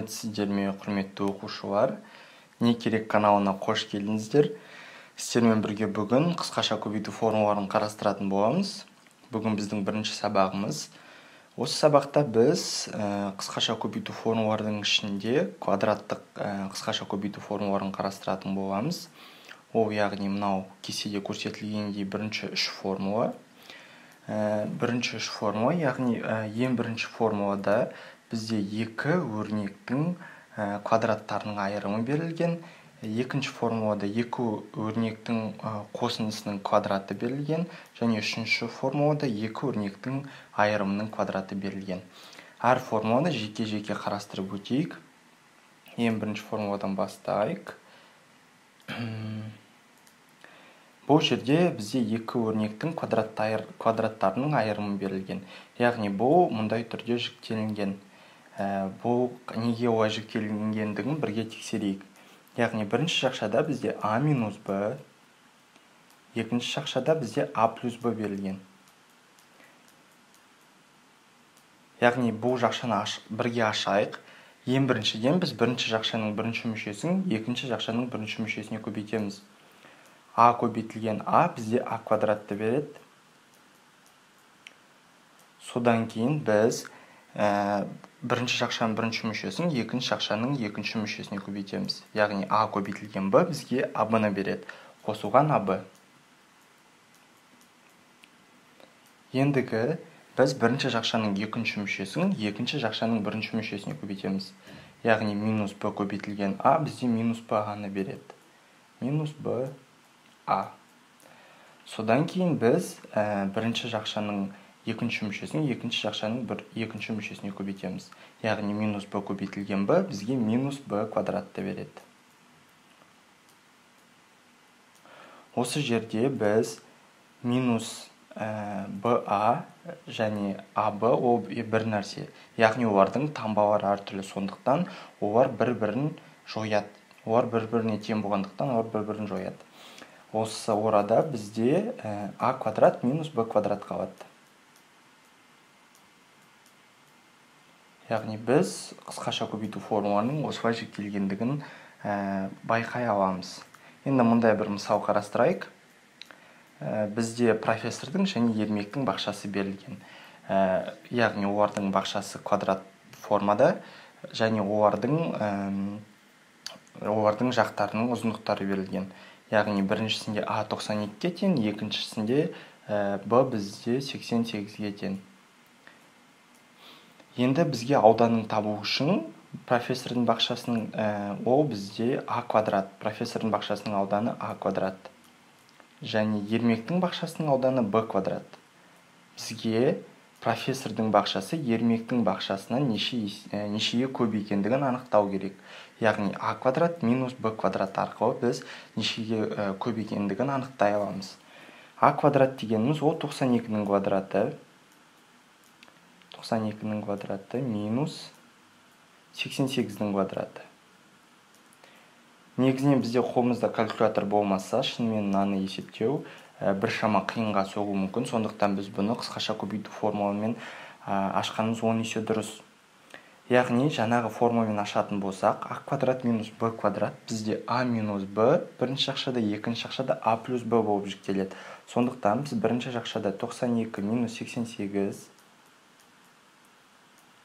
Сәлеметсіздер ме, құрметті оқушылар? Не керек каналына қош келдіңіздер. Сіздермен бірге бүгін қысқаша көбейту формулаларын қарастыратын боламыз. Бүгін біздің бірінші сабағымыз. Осы сабақта біз қысқаша көбейту формулалардың ішінде квадраттық қысқаша көбейту формулаларын қарастыратын боламыз. Ол яғни мынау кестеде көрсетілгендей бірінші үш формула. Бірінші үш формула, яғни ең бірінші формулада бізде екі өрнектің квадраттарының айырымы берілген. Екінші формулада екі өрнектің қосындысының квадраты берілген. Және үшінші формулада екі өрнектің айырымының квадраты берілген. Әр формуланы жеке-жеке қарастырып өтейік. Ең бірінші формуладан бастайық. Бұл жерде бізде екі өрнектің квадраттарының айырымы берілген. Яғни бұл мұндай түрде жіктелінген. Бұл неге олай жіктелінгендігін бірге тексерейік. Яғни бірінші жақшада бізде а минус б, екінші жақшада бізде а плюс б берілген. Яғни бұл жақшаны бірге ашайық. Ең біріншіден біз бірінші жақшаның бірінші мүшесін екінші жақшаның бірінші мүшесіне көбейтеміз. А көбейтілген а бізде а квадратты береді. Содан кейін біз бірінші жақшаның бірінші мүшесін екінші жақшаның екінші мүшесіне көбейтеміз. Яғни а көбейтілген б бізге аб-ны береді. Қосылған аб. Ендігі біз бірінші жақшаның екінші мүшесін екінші жақшаның бірінші мүшесіне көбейтеміз. Яғни минус б көбейтілген а бізде минус б аны береді. Минус б а. Содан кейін біз бірінші жақшаның екінші мүшесін екінші жақшаның екінші мүшесіне көбейтеміз. Яғни минус б көбейтілген б бізге минус б квадратты береді. Осы жерде біз минус ба және аб ол бір нәрсе. Яғни олардың таңбалары әртүрлі, сондықтан олар бір-бірін жояды. Олар бір-біріне тең болғандықтан олар бір-бірін жояды. Осы орада бізде а квадрат минус б квадрат қалады. Яғни біз қысқаша көбейту формуланың осылай жіктелгендігін байқай аламыз. Енді мұндай бір мысал қарастырайық. Бізде профессордың және ермектің бақшасы берілген. Яғни олардың бақшасы квадрат формада және олардың жақтарының ұзындықтары берілген. Яғни біріншісінде а 92-ге тең, екіншісінде б бізде 88-ге тең. Енді бізге ауданын табу үшін профессордың бақшасының ол бізде а квадрат. Профессордың бақшасының ауданы а квадрат. Және ермектің бақшасының ауданы б квадрат. Бізге профессордың бақшасы ермектің бақшасынан нешеге көп екендігін анықтау керек. Яғни а квадрат минус б квадрат арқылы біз нешеге көп екендігін анықтай аламыз. А квадрат дегеніміз ол 92-нің квадраты. 92-нің квадраты минус 88-нің квадраты. Негізінен бізде қолымызда калькулятор болмаса, шынымен мынаны есептеу біршама қиынға соғуы мүмкін. Сондықтан біз бұны қысқаша көбейту формуламен ашқанымыз 10 есе дұрыс. Яғни жаңағы формуламен ашатын болсақ, а квадрат минус б квадрат бізде а минус б бірінші жақшада, екінші жақшада а плюс б болып жіктеледі. Сондықтан біз бірінші жақшада 92 минус 88,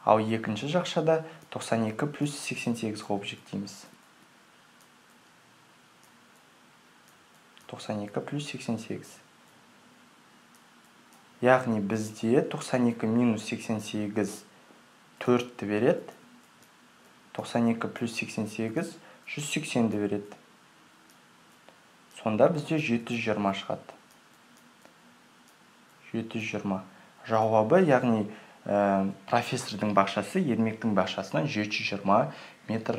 ал екінші жақшада 92 плюс 88 болып жіктейміз. 92 плюс 88. Яғни бізде 92 минус 88 4-ті береді. 92 плюс 88 180-ді береді. Сонда бізде 720 шығады. 720. Жауабы, яғни профессордың бақшасы ермектің бақшасынан 720 метр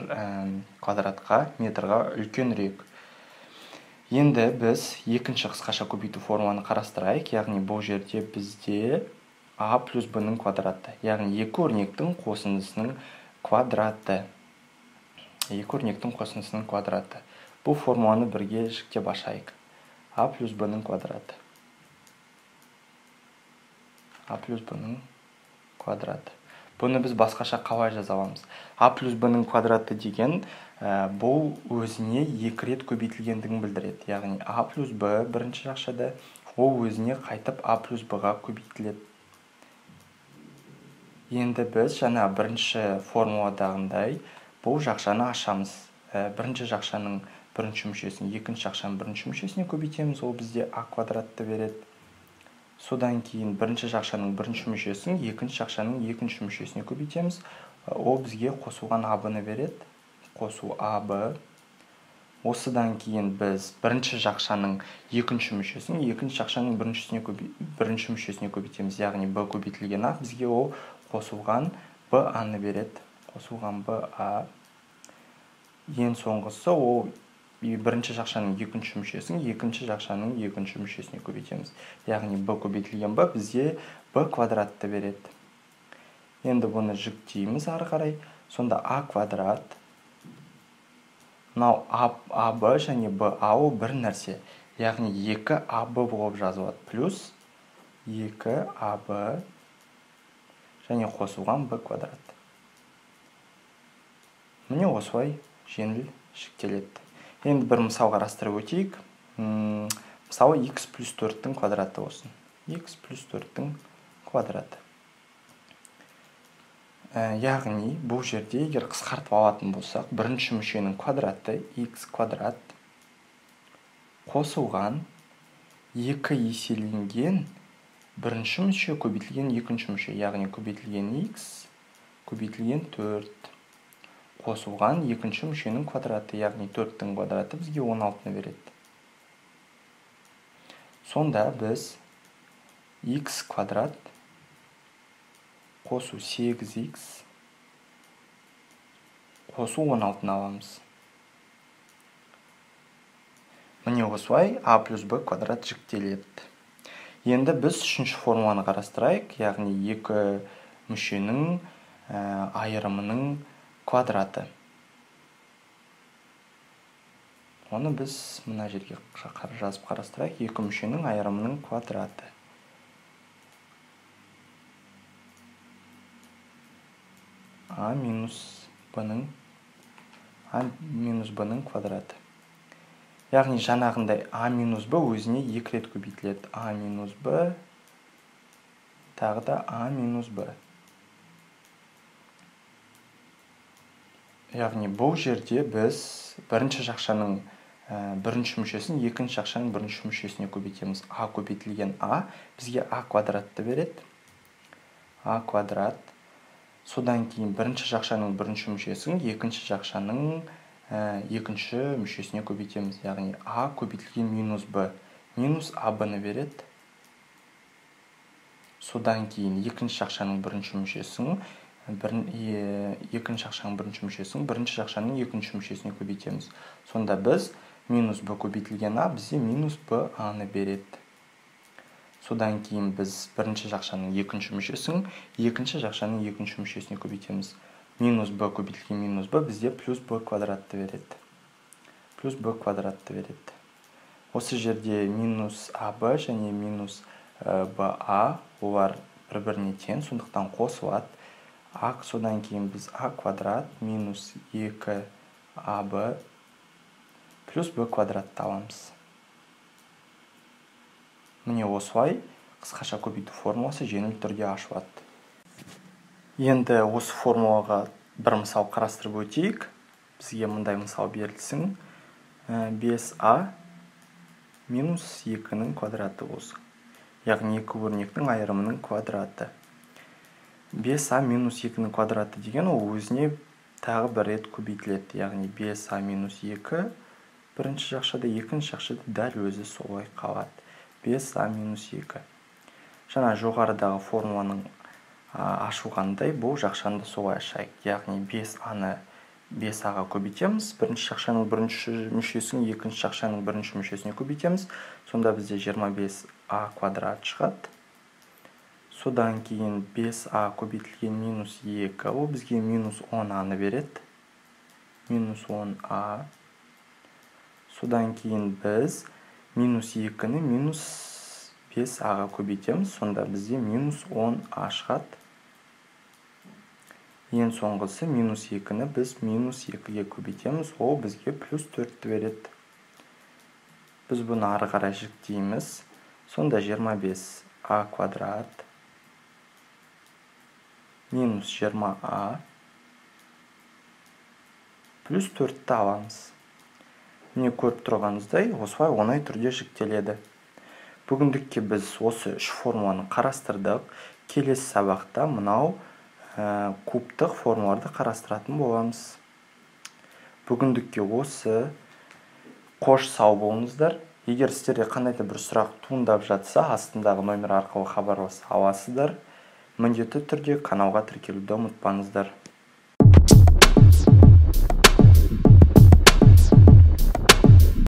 квадратқа, метрға үлкенірек. Енді біз екінші қысқаша көбейту формуланы қарастырайық. Яғни бұл жерде бізде а плюс б-ның квадраты. Яғни екі өрнектің қосындысының квадраты. Екі өрнектің қосындысының квадраты. Бұл формуланы бірге жіктеп ашайық. А плюс б-ның квадраты. А плюс б-ның квадраты. Бұны біз басқаша қалай жаза аламыз? А плюс b-ның квадраты деген бұл өзіне 2 рет көбейтілгендігін білдіреді. Яғни а плюс b бірінші жақшада, ол өзіне қайтып а плюс b-ға көбейтіледі. Енді біз жаңа бірінші формуладағындай бұл жақшаны ашамыз. Бірінші жақшаның бірінші мүшесін екінші жақшаның бірінші мүшесіне көбейтеміз, ол бізде а квадратты береді. Содан кейін бірінші жақшаның бірінші мүшесін екінші жақшаның екінші мүшесіне көбейтеміз, ол бізге қосылған аб-ны береді. Қосу аб. Осыдан кейін біз бірінші жақшаның екінші мүшесін екінші жақшаның бірінші мүшесіне көбейтеміз, яғни b көбейтілген а бізге ол қосылған b-ны береді. Қосылған b-а. Ең соңғысы ол бірінші жақшаның екінші мүшесін екінші жақшаның екінші мүшесіне көбейтеміз. Яғни b көбейтілген b бізде b квадратты береді. Енді бұны жүктейміз ары қарай. Сонда а квадрат. Мынау аб және б ол бір нәрсе. Яғни 2 аб болып жазылады. Плюс 2 аб және қосылған b квадрат. Міне осылай жеңіл шектеледі. Енді бір мысал қарастырып өтейік. Мысалы x плюс 4-тің квадраты болсын. X плюс 4-тің квадраты. Яғни бұл жерде егер қысқартып алатын болсақ, бірінші мүшенің квадраты x квадрат қосылған 2 еселенген бірінші мүше көбейтілген екінші мүше, яғни көбейтілген x көбейтілген 4 қосылған екінші мүшенің квадраты, яғни 4-тің квадраты бізге 16-ны береді. Сонда біз x квадрат қосу 8x қосу 16-ны аламыз. Міне осылай а плюс b квадрат жіктеледі. Енді біз үшінші формуланы қарастырайық, яғни екі мүшенің айырымының квадраты. Оны біз мына жерге жазып қарастырайық. Екі мүшенің айырымының квадраты. А минус b-ның квадраты. Яғни жаңағындай а минус b өзіне 2 рет көбейтіледі. А минус b тағы да а минус b. Яғни бұл жерде біз бірінші жақшаның бірінші мүшесін екінші жақшаның бірінші мүшесіне көбейтеміз. А көбейтілген а бізге а квадратты береді. А квадрат. Содан кейін бірінші жақшаның бірінші мүшесін екінші жақшаның екінші мүшесіне көбейтеміз. Яғни а көбейтілген минус b. Минус аб-ны береді. Содан кейін екінші жақшаның бірінші мүшесін екінші жақшаның бірінші мүшесін бірінші жақшаның екінші мүшесіне көбейтеміз. Сонда біз минус b көбейтілген а бізге минус b-ны береді. Содан кейін біз бірінші жақшаның екінші мүшесін екінші жақшаның екінші мүшесіне көбейтеміз. Минус b көбейтілген минус b бізде плюс b квадратты береді. Плюс b квадратты береді. Осы жерде минус аб және минус ба олар бір-біріне тең, сондықтан қосылады. Содан кейін біз а квадрат минус 2 аб плюс b квадратты аламыз. Міне осылай қысқаша көбейту формуласы жеңіл түрде ашылады. Енді осы формулаға бір мысал қарастырып өтейік. Бізге мұндай мысал берілсін. 5а минус 2-ның квадраты болсын. Яғни екі өрнектің айырымының квадраты. 5а минус 2-ның квадраты деген ол өзіне тағы бір рет көбейтіледі. Яғни 5а минус 2 бірінші жақшада, екінші жақшада дәл өзі солай қалады. 5а минус 2. Жаңа жоғарыдағы формуланың ашылғандай бұл жақшаны солай ашайық. Яғни 5а-ны 5а-ға көбейтеміз. Бірінші жақшаның бірінші мүшесін екінші жақшаның бірінші мүшесіне көбейтеміз. Сонда бізде 25а квадрат шығады. Содан кейін 5а көбейтілген минус 2, ол бізге минус 10а-ны береді. Минус 10а. Содан кейін біз минус 2-ні минус 5а-ға көбейтеміз. Сонда бізде минус 10а шығады. Ең соңғысы минус 2-ні біз минус 2-ге көбейтеміз, ол бізге плюс 4-ті береді. Біз бұны ары қарай жіктейміз. Сонда 25а квадрат минус 20а плюс 4-ті аламыз. Не көріп тұрғаныңыздай, осылай оңай түрде жіктеледі. Бүгіндікке біз осы үш формуланы қарастырдық. Келесі сабақта мынау кубтық формуларды қарастыратын боламыз. Бүгіндікке осы. Қош сау болыңыздар. Егер сіздерге қандай да бір сұрақ туындап жатса, астындағы номер арқылы хабарласа аласыздар. Міндетті түрде каналға тіркелуді ұмытпаңыздар.